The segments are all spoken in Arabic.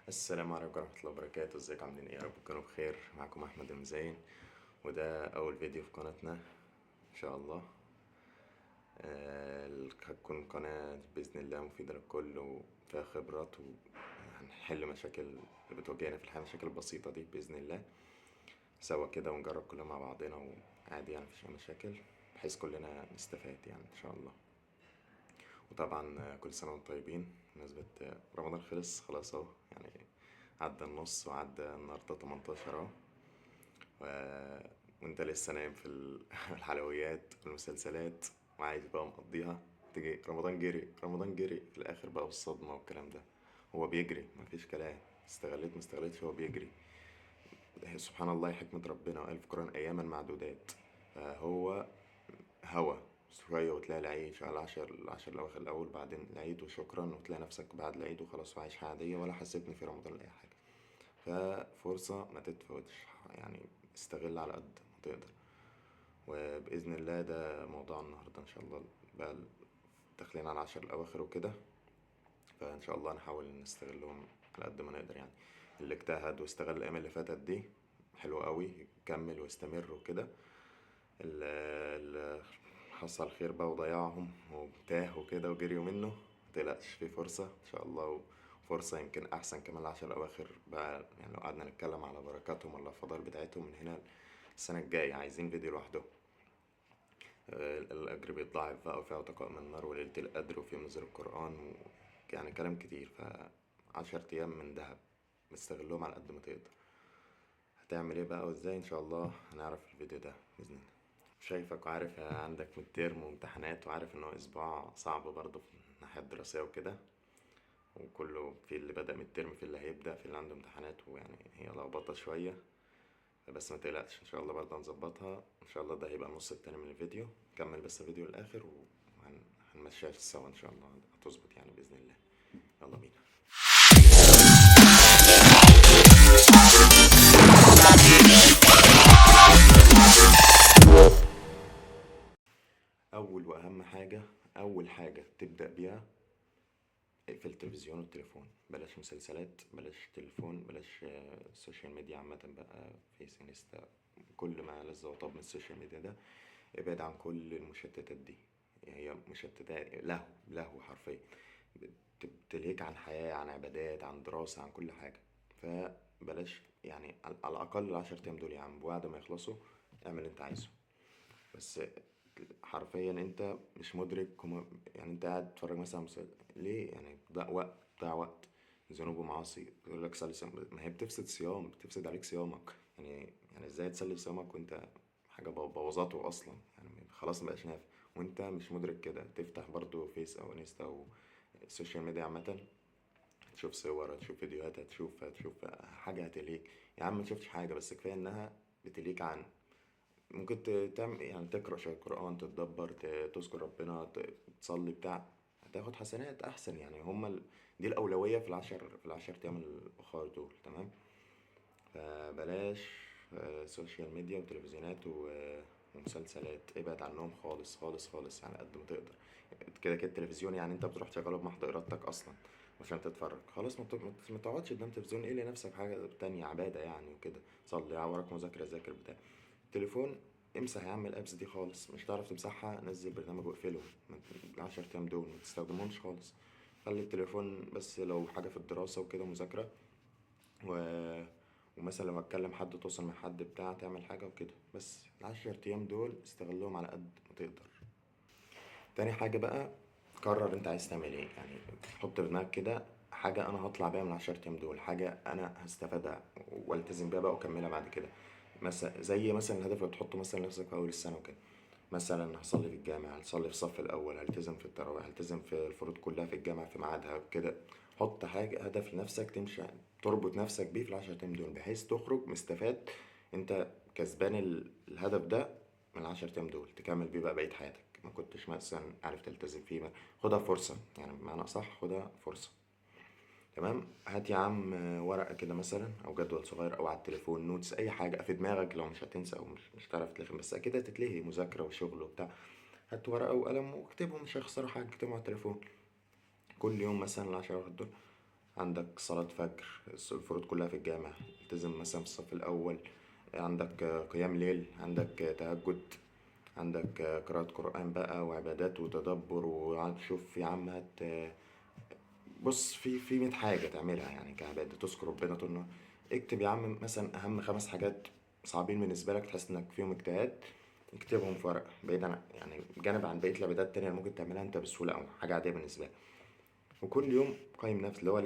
السلام عليكم ورحمة الله وبركاته. ازيكم عاملين ايه؟ يا رب تكونوا بخير. معكم احمد المزين، وده اول فيديو في قناتنا ان شاء الله. هتكون قناة بإذن الله مفيدة للكل وفيها خبرات، وهنحل مشاكل اللي بتواجهنا في الحياة، المشاكل البسيطة دي بإذن الله سوا كده، ونجرب كلنا مع بعضنا وعادي يعني مفيش أي مشاكل، بحيث كلنا نستفاد يعني ان شاء الله. وطبعا كل سنة وانتم طيبين بمناسبة رمضان. خلص خلاص اهو، يعني عدى النص وعدى النهاردة 18 اهو. و... وانت لسه نايم في الحلويات والمسلسلات وعايز بقى مقضيها. تيجي رمضان جري، رمضان جري في الاخر بقى، والصدمة والكلام ده. هو بيجري مفيش كلام، استغليت ما استغليتش هو بيجري. سبحان الله، حكمة ربنا وقال في القرآن أياما معدودات. فهو هوا شوية وتلاقي العيد شغال العشر الأواخر الأول، بعدين العيد وشكرا، وتلاقي نفسك بعد العيد وخلاص وعايش حياة عادية ولا حسيت إن في رمضان ولا أي حاجة. ففرصة ما تتفوتش يعني، استغل على قد ما تقدر. وبإذن الله ده موضوع النهاردة إن شاء الله بقى، داخلين على العشر الأواخر وكده، فإن شاء الله نحاول نستغلهم على قد ما نقدر يعني. اللي اجتهد واستغل الأيام اللي فاتت دي حلو قوي، يكمل ويستمر وكده. اللي حصل خير بقى وضيعهم وتاه وكده وجريوا منه، متقلقش، في فرصة إن شاء الله، وفرصة يمكن أحسن كمان العشر الأواخر بقى. يعني لو قعدنا نتكلم على بركاتهم ولا الفضائل بتاعتهم من هنا السنة الجاية، عايزين فيديو لوحده. الأجر بيتضاعف بقى، وفي عتقاء من النار وليلة القدر وفي نزول القرآن يعني كلام كتير. فعشر أيام من دهب، نستغلهم على قد ما تقدر. هتعمل ايه بقى وازاي؟ ان شاء الله هنعرف في الفيديو ده بإذن الله. شايفك وعارف عندك ميدترم وامتحانات، وعارف ان هو اسبوع صعب برضه في الناحية الدراسية وكده، وكله في اللي بدأ ميدترم، في اللي هيبدأ، في اللي عنده امتحانات، ويعني هي لخبطة شوية. بس ما تقلقش ان شاء الله برضه هنظبطها ان شاء الله. ده هيبقى النص التاني من الفيديو، كمل بس الفيديو للآخر وهنمشيها سوا ان شاء الله، هتظبط يعني بإذن الله. يلا بينا. اول واهم حاجة، اول حاجة تبدأ بيها، اقفل التلفزيون والتليفون. بلاش مسلسلات، بلاش تليفون، بلاش السوشيال ميديا عامة بقى، فيس، انستا، كل ما لذ وطاب من السوشيال ميديا ده. ابعد عن كل المشتتات دي، هي مشتتات لهو حرفيا، بتلهيك عن حياة، عن عبادات، عن دراسة، عن كل حاجة. فبلاش يعني، على الأقل العشر أيام دول يا عم، بعد ما يخلصوا اعمل اللي انت عايزه. بس حرفيا انت مش مدرك يعني انت قاعد تتفرج مثلا ليه يعني؟ ضيع وقت، ضيع وقت، ذنوب ومعاصي. يقول لك صلي صيام، ما هي بتفسد صيام، بتفسد عليك صيامك يعني ازاي تصلي صيامك وانت حاجة بوظته اصلا يعني، خلاص مبقاش نافع، وانت مش مدرك كده. تفتح برضو فيس او انستا او السوشيال ميديا عامة، هتشوف صور، هتشوف فيديوهات، هتشوف حاجة هتليك. يا عم ما شفتش حاجة، بس كفاية انها بتليك عن، ممكن تعمل يعني تقرأ شوية قرآن، تتدبر، تذكر ربنا، تصلي بتاع، هتاخد حسنات أحسن يعني. دي الأولوية في العشر أيام الأخر دول، تمام. فبلاش سوشيال ميديا وتلفزيونات ومسلسلات، ابعد عنهم خالص خالص خالص يعني قد ما تقدر. كده كده التلفزيون يعني انت بتروح تشغله بمحض ارادتك اصلا عشان تتفرج، خلاص ما تقعدش قدام تلفزيون، ايه لنفسك حاجه تانية عباده يعني وكده. صلي، وراك مذاكره ذاكر بتاع. التليفون امسح يا عم الابس دي خالص، مش هتعرف تمسحها، نزل برنامج واقفله. العشر ايام دول ما تستخدمهمش خالص. خلي التليفون بس لو حاجه في الدراسه وكده، مذاكره و... ومثلا لو هتكلم حد، توصل مع حد بتاع، تعمل حاجه وكده. بس العشر ايام دول استغلهم على قد ما تقدر. تاني حاجه بقى، قرر انت عايز تعمل ايه يعني. حط في دماغك كده حاجه انا هطلع بيها من العشر ايام دول، حاجه انا هستفادها والتزم بيها بقى واكملها بعد كده. مثلا زي مثلا الهدف اللي بتحطه مثلا لنفسك في اول السنه وكده، مثلا هصلي في الجامع، هصلي في الصف الاول، هلتزم في التراويح، هلتزم في الفروض كلها في الجامع في ميعادها كده. حط حاجه، هدف لنفسك تمشي يعني، تربط نفسك بيه في العشر ايام دول، بحيث تخرج مستفاد، انت كسبان الهدف ده من العشر ايام دول، تكمل بيه بقى بقية حياتك. ما كنتش مثلا عارف تلتزم فيه خدها فرصة يعني، بمعنى صح، خدها فرصة. تمام. هات يا عم ورقة كده مثلا، أو جدول صغير، أو على التليفون نوتس، أي حاجة في دماغك لو مش هتنسى أو مش هتعرف تلخم، بس أكيد هتتلهي مذاكرة وشغل وبتاع. هات ورقة وقلم واكتبهم، مش هيخسروا حاجة، اكتبهم على التليفون. كل يوم مثلا العشر واحد دول عندك صلاة فجر، الفروض كلها في الجامع، التزم مثلا في الصف الأول. عندك قيام ليل، عندك تهجد، عندك قراءة قرآن بقى وعبادات وتدبر. وشوف يا عم بص في 100 حاجة تعملها يعني كعبادة، تذكر ربنا طول النهار. اكتب يا عم مثلا أهم 5 حاجات صعبين بالنسبة لك تحس إنك فيهم اجتهاد، اكتبهم في ورقة، بعيد عن يعني جانب عن بقية العبادات التانية اللي ممكن تعملها أنت بسهولة أو حاجة عادية بالنسبة لك. وكل يوم قيم نفس اللي هو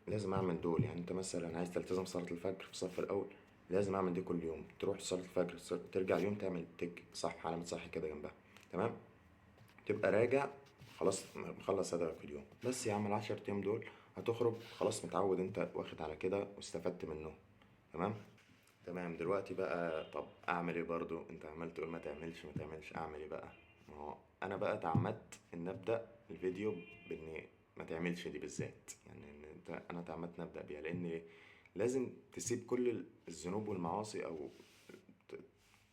لازم أعمل دول. يعني أنت مثلا عايز تلتزم صلاة الفجر في الصف الأول، لازم أعمل دي كل يوم. تروح صلاة الفجر ترجع اليوم تعمل تك صح، علامة صح كده جنبها، تمام. تبقى راجع خلاص مخلص هدفك في اليوم. بس يا عم ال10 أيام دول هتخرج خلاص متعود، انت واخد على كده واستفدت منه، تمام. تمام. دلوقتي بقى طب اعمل ايه؟ برضو انت عمال تقول ما تعملش ما تعملش، اعمل ايه بقى؟ ما هو انا بقى تعمدت ان ابدا الفيديو بان ما تعملش دي بالذات. يعني ان انا تعمدت نبدا بيها لان لازم تسيب كل الذنوب والمعاصي، او ت-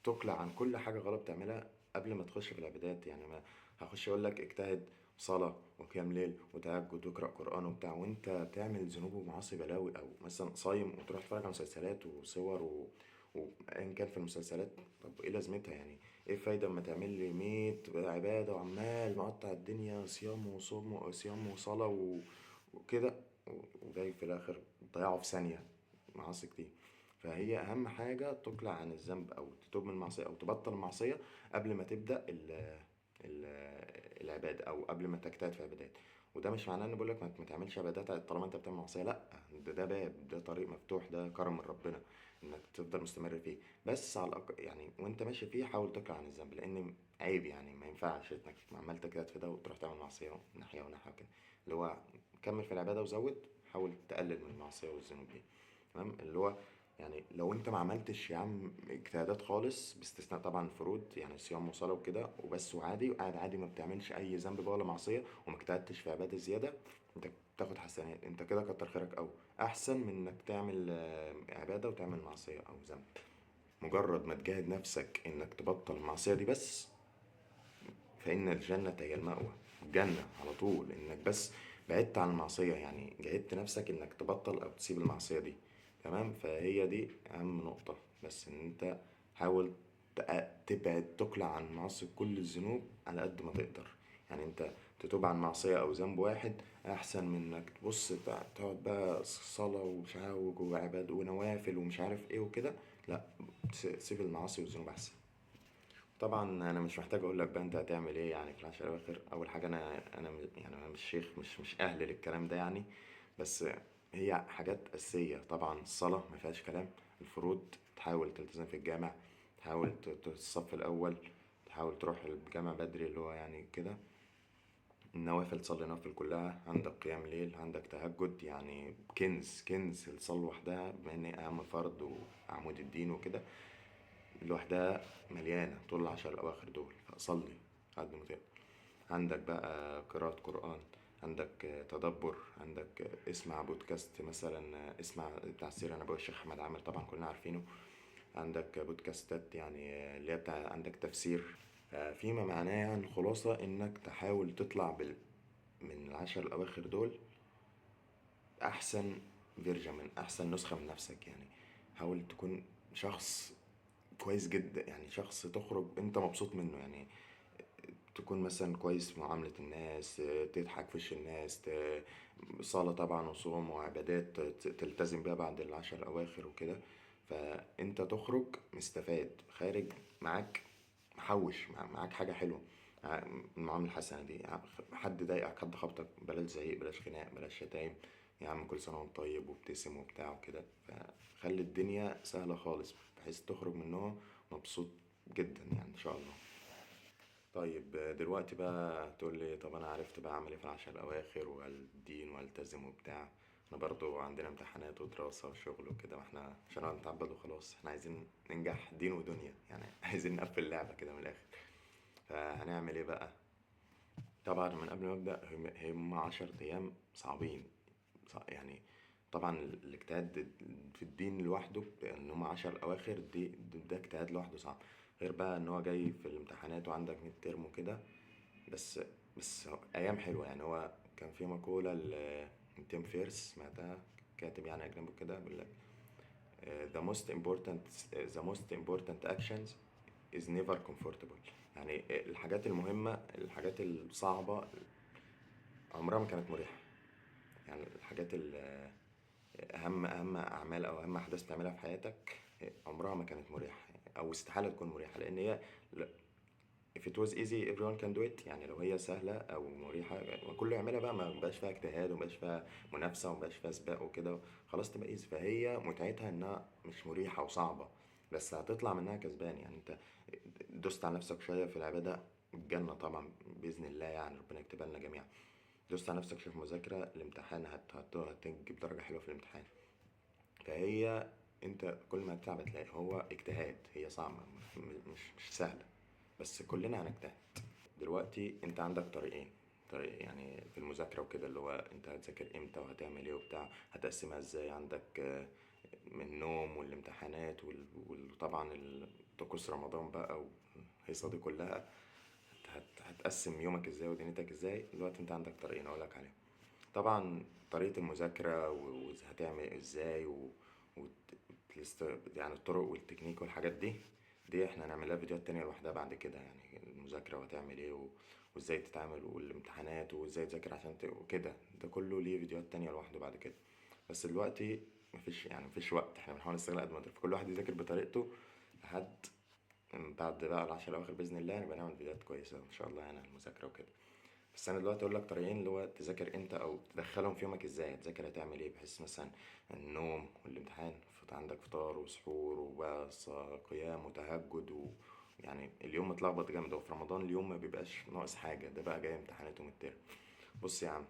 تقلع عن كل حاجة غلط تعملها قبل ما تخش في العبادات. يعني ما هخش اقول لك اجتهد صلاة وقيام ليل وتهجد واقرأ قرآن وبتاع، وانت بتعمل ذنوب ومعاصي بلاوي، او مثلا صايم وتروح تتفرج على مسلسلات وصور وان كان في المسلسلات. طب ايه لازمتها يعني؟ ايه الفايدة اما تعمل لي 100 عبادة وعمال مقطع الدنيا صيام وصوم وصيام وصلاة وكده، وجاي في الاخر تضيعه في ثانية معاصي كتير. فهي اهم حاجه تقلع عن الذنب او تتوب من المعصيه او تبطل المعصيه قبل ما تبدا ال العباده، او قبل ما تجتهد في عبادات. وده مش معناه ان بقول لك ما تعملش عبادات طالما انت بتعمل معصيه، لا. ده باب، ده طريق مفتوح، ده كرم من ربنا انك تفضل مستمر فيه. بس على يعني وانت ماشي فيه حاول تقلع عن الذنب، لان عيب يعني، ما ينفعش انك عمال تجتهد في ده وتروح تعمل معصيه ناحيه وناحيه كده. اللي هو كمل في العباده وزود، حاول تقلل من المعصيه والذنوب دي، تمام. اللي هو يعني لو انت ما عملتش يا عم اجتهادات خالص باستثناء طبعا الفروض، يعني صيام وصلاة وكده وبس، وعادي وقاعد عادي ما بتعملش اي ذنب بقى ولا معصية، وما اجتهدتش في عبادة زيادة، انت بتاخد حسنات. انت كده كتر خيرك، او احسن من انك تعمل عبادة وتعمل معصية او ذنب. مجرد ما تجاهد نفسك انك تبطل المعصية دي بس، فإن الجنة هي المأوى. الجنة على طول إنك بس بعدت عن المعصية، يعني جاهدت نفسك إنك تبطل أو تسيب المعصية دي، تمام. فهي دي أهم نقطة، بس إن أنت حاول تبعد، تقلع عن معاصي كل الذنوب على قد ما تقدر. يعني أنت تتوب عن معصية أو ذنب واحد أحسن من إنك تبص تقعد بقى صلاة وشعاوج وعباد ونوافل ومش عارف إيه وكده. لأ، سيب المعاصي والذنوب أحسن. طبعا انا مش محتاج اقول لك بقى انت هتعمل ايه يعني في العشر الاواخر. اول حاجه يعني انا مش شيخ، مش اهل للكلام ده يعني. بس هي حاجات اساسيه. طبعا الصلاه ما فيهاش كلام، الفروض تحاول تلتزم في الجامع، تحاول الصف الاول، تحاول تروح الجامع بدري اللي هو يعني كده. النوافل تصلي نوافل كلها، عندك قيام ليل، عندك تهجد، يعني كنز الصلاة لوحدها بما ان هي اهم فرض وعمود الدين وكده، لوحدها مليانة طول ال10 الأواخر دول. فصلي قد ما تقدر. عندك بقى قراءة قرآن، عندك تدبر، عندك اسمع بودكاست مثلا، اسمع بتاع السيرة النبوية الشيخ أحمد عامر، طبعا كلنا عارفينه. عندك بودكاستات يعني اللي هي بتاع، عندك تفسير. فيما معناه يعني الخلاصة إنك تحاول تطلع من ال10 الأواخر دول أحسن فيرجن، من أحسن نسخة من نفسك يعني. حاول تكون شخص كويس جدا، يعني شخص تخرج انت مبسوط منه يعني. تكون مثلا كويس في معاملة الناس، تضحك في وش الناس، صلاة طبعا وصوم وعبادات تلتزم بيها بعد ال10 الأواخر وكده. فانت تخرج مستفاد، خارج معاك محوش، معاك حاجة حلوة، المعاملة الحسنة دي. حد ضايقك، حد خبطك، بلاش زعيق، بلاش خناق، بلاش شتايم. يا عم كل سنة وانت طيب، وابتسم وبتاع وكده. فخلي الدنيا سهلة خالص بحيث تخرج منه مبسوط جدا يعني ان شاء الله. طيب دلوقتي بقى تقول لي طب انا عرفت بقى اعمل ايه في ال10 الاواخر والدين والتزم وبتاع. احنا برضو عندنا امتحانات ودراسة وشغل وكده، واحنا مش هنقعد نتعبد وخلاص، احنا عايزين ننجح دين ودنيا يعني عايزين نقفل اللعبة كده من الاخر. فهنعمل ايه بقى؟ طبعا من قبل ما ابدا، هم 10 ايام صعبين، يعني. طبعا الاجتهاد في الدين لوحده ان هم 10 الاواخر ده اجتهاد لوحده صعب، غير بقى ان هو جاي في الامتحانات وعندك ميد ترم وكده. بس ايام حلوه يعني. هو كان في مقوله تيم فيرس سمعتها، كاتب يعني أجنبي كده بيقول لك the most important the most important actions is never comfortable. يعني الحاجات المهمة، الحاجات الصعبة عمرها ما كانت مريحة. يعني الحاجات أهم أعمال أو أهم أحداث تعملها في حياتك عمرها ما كانت مريحة، أو استحالة تكون مريحة، لأن هي if it was easy everyone can do it. يعني لو هي سهلة أو مريحة كله يعملها بقى، ما بقاش فيها اجتهاد وما بقاش فيها منافسة وما بقاش فيها سباق وكده، خلاص تبقى ايزي. فهي متعتها إنها مش مريحة وصعبة، بس هتطلع منها كسبان. يعني أنت دوست على نفسك شوية في العبادة، الجنة طبعا بإذن الله، يعني ربنا يكتبها لنا جميعا. دوست على نفسك شوية في مذاكرة، الامتحان هتجيب درجة حلوة في الامتحان. فهي انت كل ما تتعب تلاقي هو اجتهاد، هي صعبة مش سهلة، بس كلنا هنجتهد. دلوقتي انت عندك طريقين، طريق يعني في المذاكرة وكده، اللي هو انت هتذاكر امتى وهتعمل ايه وبتاع، هتقسمها ازاي. عندك من النوم والامتحانات وطبعا طقوس رمضان بقى والهيصة دي كلها، هتقسم يومك ازاي ودنيتك ازاي. دلوقتي انت عندك طريقين اقولك عليهم. طبعا طريقة المذاكرة وهتعمل ازاي يعني الطرق والتكنيك والحاجات دي احنا هنعملها فيديوهات تانية لوحدها بعد كده. يعني المذاكرة وهتعمل ايه وازاي تتعامل، والامتحانات وازاي تذاكر عشان وكده، ده كله ليه فيديوهات تانية لوحده بعد كده. بس دلوقتي مفيش وقت، احنا بنحاول نستغل قد ما نقدر، فكل واحد يذاكر بطريقته لحد بعد بقى العشرة الأواخر بإذن الله نبقى نعمل فيديوهات كويسة إن شاء الله يعني عن المذاكرة وكده. بس انا دلوقتي اقول لك طريقين، اللي هو تذاكر امتى او تدخلهم في يومك ازاي. تذاكر هتعمل ايه، بحيث مثلا النوم والامتحان عندك فطار وسحور وبقى قيام وتهجد يعني اليوم متلخبط جامد، وفي رمضان اليوم ما بيبقاش ناقص حاجه، ده بقى جاي امتحانات ومتر. بص يا عم،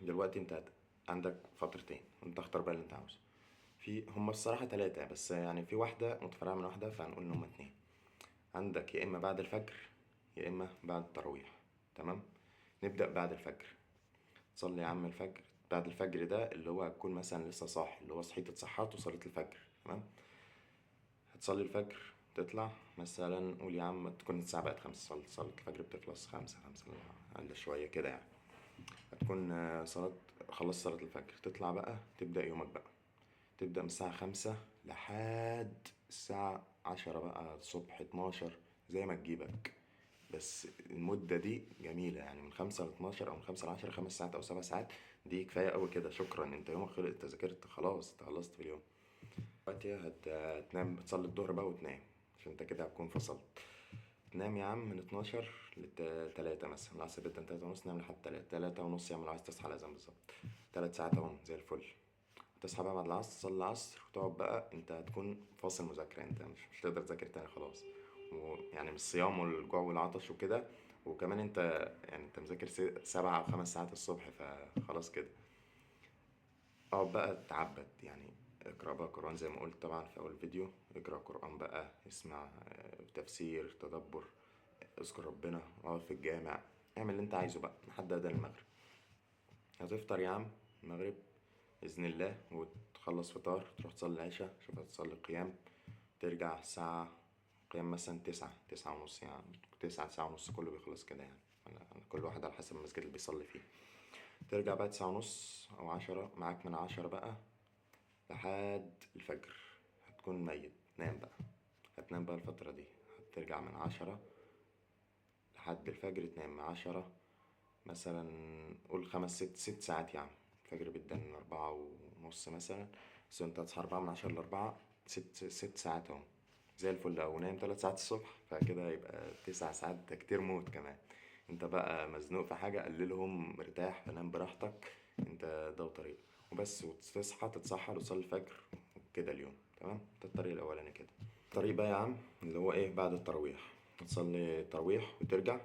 دلوقتي انت عندك فترتين، انت اختار بقى اللي انت عاوزه. في هما الصراحه ثلاثه، بس يعني في واحده متفرعه من واحده، فهنقول ان هما اتنين. عندك يا اما بعد الفجر يا اما بعد التراويح. تمام، نبدأ بعد الفجر. تصلي يا عم الفجر. بعد الفجر ده اللي هو هتكون مثلا لسه صاحي، اللي هو صحيت اتسحرت وصليت الفجر. تمام، هتصلي الفجر، تطلع مثلا قول يا عم تكون الساعة بقت 5، صلاة الفجر بتخلص 5 أقل شوية كده يعني. هتكون خلصت صلاة الفجر، تطلع بقى تبدأ يومك بقى. تبدأ من الساعة 5 لحد الساعة 10 بقى الصبح، 12 زي ما تجيبك. بس المدة دي جميلة، يعني من 5 ل12 أو من 5 ل10، 5 ساعات أو 7 ساعات، دي كفاية أوي كده. شكرا، أنت يومك خلص، أنت ذاكرت خلاص، أنت خلصت في اليوم. دلوقتي هتنام، تصلي الظهر بقى وتنام، عشان أنت كده هتكون فصلت. تنام يا عم من 12 ل3 مثلا، العصر بيبدأ من 3 ونص، نام لحد 3 ونص يا عم لو عايز تصحى على الأذان بالظبط. 3 ساعات أهو زي الفل. تصحى بقى بعد العصر، تصلي العصر وتقعد بقى، انت هتكون فاصل مذاكرة، انت مش هتقدر تذاكر تاني خلاص. ويعني من الصيام والجوع والعطش وكده، وكمان انت يعني انت مذاكر 7 أو 5 ساعات الصبح، فخلاص كده. اقعد بقى تعبد يعني، اقرأ بقى قرآن زي ما قلت طبعا في أول فيديو. اقرأ قرآن بقى، اسمع تفسير، تدبر، اذكر ربنا، اقعد في الجامع، اعمل اللي انت عايزه بقى لحد أذان المغرب. هتفطر يا عم المغرب بإذن الله، وتخلص فطار تروح تصلي العشاء، شوف هتصلي القيام، ترجع الساعة قيام مثلا 9 ونص يعني، 9 9 ونص كله بيخلص كده يعني. كل واحد على حسب المسجد اللي بيصلي فيه. ترجع بقى 9 ونص أو 10، معاك من 10 بقى لحد الفجر، هتكون ميت. نام بقى، هتنام بقى الفترة دي. هترجع من 10 لحد الفجر، تنام من 10 مثلا، قول 5 6 6 ساعات يعني. الفجر بيبدأ من 4 ونص مثلا، بس انت هتصحى 4 من 10 ل4، 6 ساعات اهو زي الفل. لو نايم 3 ساعات الصبح فكده يبقى 9 ساعات، ده كتير موت كمان. انت بقى مزنوق في حاجة قللهم، مرتاح فنام براحتك. انت ده طريق وبس، وتصحى تتسحر وتصلي الفجر وكده اليوم تمام. ده الطريق الأولاني كده. الطريق بقى يا عم اللي هو ايه، بعد التراويح تصلي التراويح وترجع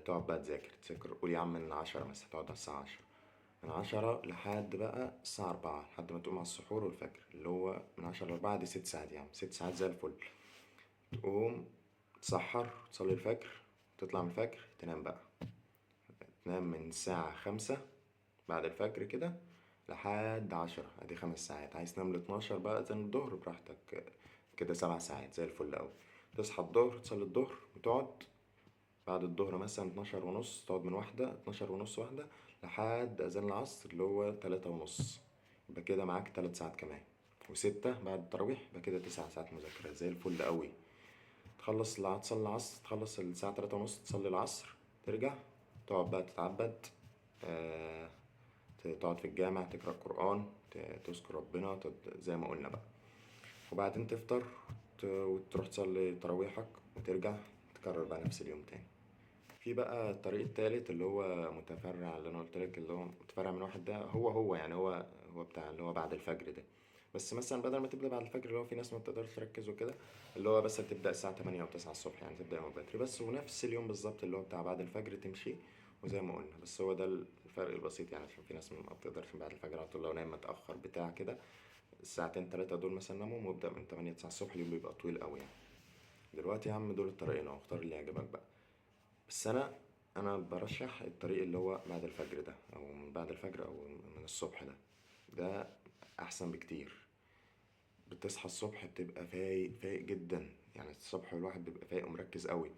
تقعد بقى تذاكر. قول يا عم من 10 مثلا، تقعد على الساعة 10، من 10 لحد بقى الساعة 4، لحد ما تقوم على السحور والفجر، اللي هو من 10 ل4 دي 6 ساعات يعني، 6 ساعات زي الفل. تقوم تسحر، تصلي الفجر، تطلع من الفجر، تنام بقى. تنام من الساعة 5 بعد الفجر كده لحد 10، ادي 5 ساعات. عايز تنام ل12 بقى زي الظهر براحتك، كده 7 ساعات زي الفل أوي. تصحى الظهر، تصلي الظهر وتقعد بعد الظهر مثلا 12 ونص، تقعد من 1، 12 ونص، 1 لحد اذان العصر اللي هو 3:30. يبقى كده معاك 3 ساعات كمان، و6 بعد التراويح، يبقى كده 9 ساعات مذاكرة زي الفل قوي. تخلص تصلي العصر، تخلص الساعة 3:30 تصلي العصر، ترجع تقعد بقى تتعبد، آه، تقعد في الجامع تقرأ قرآن، تذكر ربنا، زي ما قلنا بقى. وبعدين تفطر وتروح تصلي تراويحك وترجع تكرر بقى نفس اليوم تاني. في بقى الطريق التالت اللي هو متفرع، اللي انا قلت لك اللي هو متفرع من واحد، ده هو يعني هو بتاع اللي هو بعد الفجر ده. بس مثلا بدل ما تبدأ بعد الفجر، اللي هو في ناس ما بتقدرش تركز وكده، اللي هو بس تبدأ الساعة 8 أو 9 الصبح، يعني تبدأ يوم بدري بس، ونفس اليوم بالظبط اللي هو بتاع بعد الفجر تمشي. وزي ما قلنا، بس هو ده الفرق البسيط يعني، عشان في ناس ما بتقدرش بعد الفجر على طول، لو نايم متأخر بتاع كده، الساعتين 3 دول مثلا نامهم، وابدأ من 8 9 الصبح، اليوم بيبقى طويل قوي يعني. دلوقتي يا عم دول الطريقين اهو، اختار اللي يعجبك بقى. بس انا برشح الطريق اللي هو بعد الفجر ده، او من بعد الفجر او من الصبح ده احسن بكتير. بتصحى الصبح بتبقى فايق فايق جدا، يعني الصبح الواحد بيبقى فايق ومركز قوي.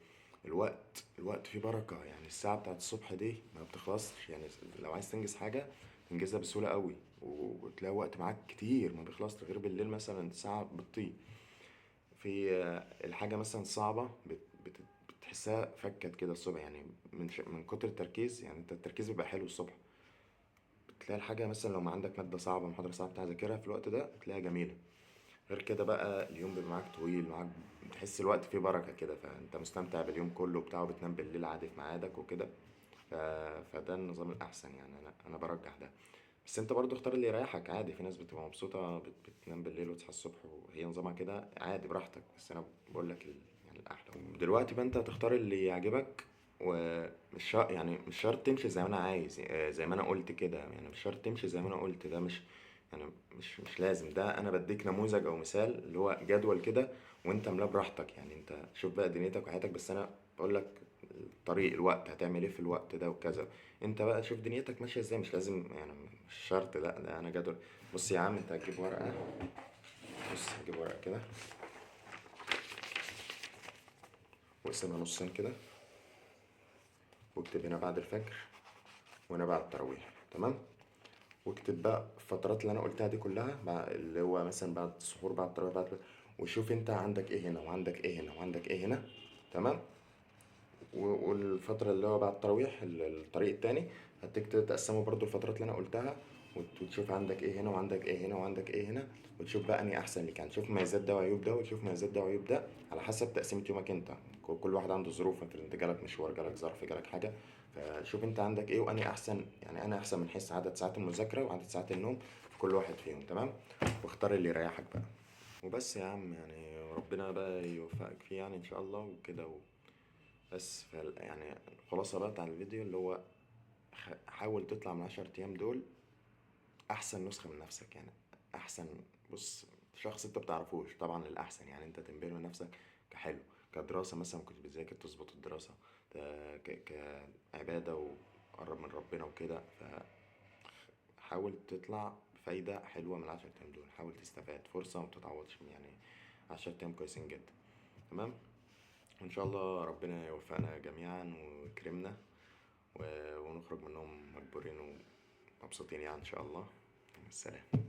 الوقت فيه بركة، يعني الساعة بتاعت الصبح دي ما بتخلصش، يعني لو عايز تنجز حاجة تنجزها بسهولة قوي، وتلاقي وقت معاك كتير ما بيخلصش، غير بالليل مثلا ساعة بتطير في الحاجة مثلا صعبة، بتحسها فكت كده الصبح، يعني من كتر التركيز، يعني انت التركيز بيبقى حلو الصبح. بتلاقي الحاجة مثلا لو ما عندك مادة صعبة، محاضرة صعبة تذاكرها في الوقت ده، تلاقيها جميلة. غير كده بقى اليوم بيبقى معاك طويل، معاك بتحس الوقت فيه بركة كده، فانت مستمتع باليوم كله بتاعه، وبتنام بالليل عادي في ميعادك وكده. ف... فده النظام الأحسن يعني، أنا برجح ده. بس انت برضو اختار اللي يريحك عادي، في ناس بتبقى مبسوطة بتنام بالليل وتصحى الصبح وهي نظامها كده عادي براحتك، بس انا بقول لك يعني الأحلى. دلوقتي بقى انت هتختار اللي يعجبك، ومش يعني مش شرط تمشي زي ما انا عايز، زي ما انا قلت كده، يعني مش شرط تمشي زي ما انا قلت ده، مش يعني مش لازم ده، انا بديك نموذج او مثال اللي هو جدول كده، وانت ملاه براحتك، يعني انت شوف بقى دنيتك وحياتك، بس انا بقول لك الطريق، الوقت هتعمل ايه في الوقت ده وكذا. انت بقى شوف دنيتك ماشيه ازاي، مش لازم يعني، مش شرط لا ده انا جدول. بص يا عم، انت هتجيب ورقه، بص هجيب ورقه كده، واقسمها نصين كده، واكتب هنا بعد الفجر، وهنا بعد التراويح، تمام. واكتب بقى الفترات اللي انا قلتها دي كلها، اللي هو مثلا بعد السحور، بعد التراويح، وشوف انت عندك ايه هنا، وعندك ايه هنا، وعندك ايه هنا، تمام. والفترة اللي هو بعد التراويح، الطريق التاني، تقسمه برضو الفترات اللي انا قلتها، وتشوف عندك ايه هنا، وعندك ايه هنا، وعندك ايه هنا، وتشوف بقى انهي احسن لك، يعني تشوف مميزات ده وعيوب ده، وتشوف مميزات ده وعيوب ده، على حسب تقسيمة يومك انت. كل واحد عنده ظروف، انت جالك مشوار، جالك ظرف، جالك حاجة. فشوف انت عندك ايه، وانهي احسن، يعني انا احسن من حيث عدد ساعات المذاكرة وعدد ساعات النوم في كل واحد فيهم، تمام. واختار اللي يريحك بقى. وبس يا عم، يعني ربنا بقى يوفقك فيه يعني ان شاء الله وكده. بس يعني الخلاصة بقى بتاع الفيديو اللي هو، حاول تطلع من 10 أيام دول أحسن نسخة من نفسك يعني. أحسن، بص، شخص أنت بتعرفوش طبعا للأحسن، يعني أنت تنبهر من نفسك كحلو، كدراسة مثلا كنت بتذاكر تظبط الدراسة، كعبادة وقرب من ربنا وكده. فحاول تطلع بفايدة حلوة من ال10 أيام دول، حاول تستفاد فرصة ما بتتعوضش يعني. 10 أيام كويسين جدا، تمام. وإن شاء الله ربنا يوفقنا جميعا ويكرمنا، ونخرج منهم مجبورين ومبسوطين يعني إن شاء الله. السلام.